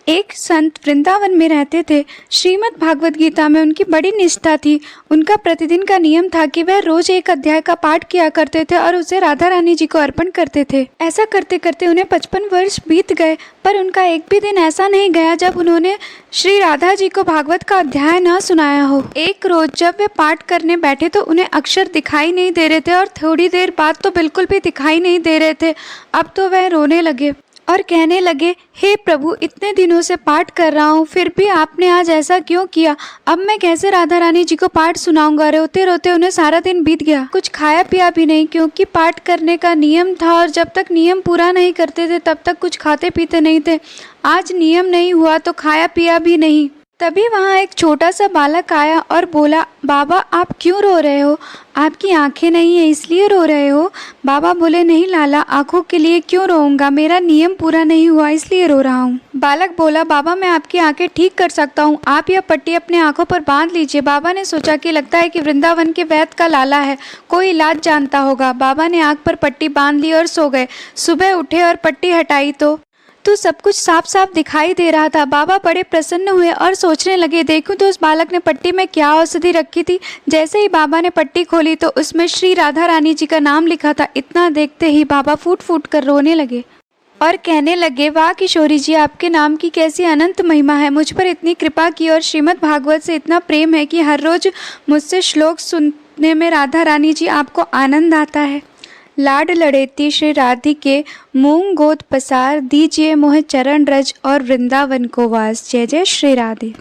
एक संत वृंदावन में रहते थे। श्रीमद् भागवत गीता में उनकी बड़ी निष्ठा थी। उनका प्रतिदिन का नियम था कि वह रोज एक अध्याय का पाठ किया करते थे और उसे राधा रानी जी को अर्पण करते थे। ऐसा करते करते उन्हें 55 वर्ष बीत गए, पर उनका एक भी दिन ऐसा नहीं गया जब उन्होंने श्री राधा जी को भागवत का अध्याय न सुनाया हो। एक रोज जब वे पाठ करने बैठे तो उन्हें अक्षर दिखाई नहीं दे रहे थे और थोड़ी देर बाद तो बिल्कुल भी दिखाई नहीं दे रहे थे। अब तो वह रोने लगे और कहने लगे, हे प्रभु, इतने दिनों से पाठ कर रहा हूँ, फिर भी आपने आज ऐसा क्यों किया? अब मैं कैसे राधा रानी जी को पाठ सुनाऊंगा? रोते रोते उन्हें सारा दिन बीत गया। कुछ खाया पिया भी नहीं, क्योंकि पाठ करने का नियम था और जब तक नियम पूरा नहीं करते थे तब तक कुछ खाते पीते नहीं थे। आज नियम नहीं हुआ तो खाया पिया भी नहीं। तभी वहाँ एक छोटा सा बालक आया और बोला, बाबा आप क्यों रो रहे हो? आपकी आंखें नहीं है इसलिए रो रहे हो? बाबा बोले, नहीं लाला, आंखों के लिए क्यों रोऊंगा, मेरा नियम पूरा नहीं हुआ इसलिए रो रहा हूँ। बालक बोला, बाबा मैं आपकी आंखें ठीक कर सकता हूँ, आप यह पट्टी अपने आंखों पर बांध लीजिए। बाबा ने सोचा कि लगता है कि वृंदावन के वैद्य का लाला है, कोई इलाज जानता होगा। बाबा ने आंख पर पट्टी बांध ली और सो गए। सुबह उठे और पट्टी हटाई तो सब कुछ साफ साफ दिखाई दे रहा था। बाबा बड़े प्रसन्न हुए और सोचने लगे, देखूं तो उस बालक ने पट्टी में क्या औषधि रखी थी। जैसे ही बाबा ने पट्टी खोली तो उसमें श्री राधा रानी जी का नाम लिखा था। इतना देखते ही बाबा फूट फूट कर रोने लगे और कहने लगे, वाह किशोरी जी, आपके नाम की कैसी अनंत महिमा है। मुझ पर इतनी कृपा की और श्रीमद् भागवत से इतना प्रेम है कि हर रोज मुझसे श्लोक सुनने में राधा रानी जी आपको आनंद आता है। लाड लड़ेती श्री राधिके मूंग गोद पसार, दीजिए मोह चरण रज और वृंदावन को वास। जय जय श्री राधे।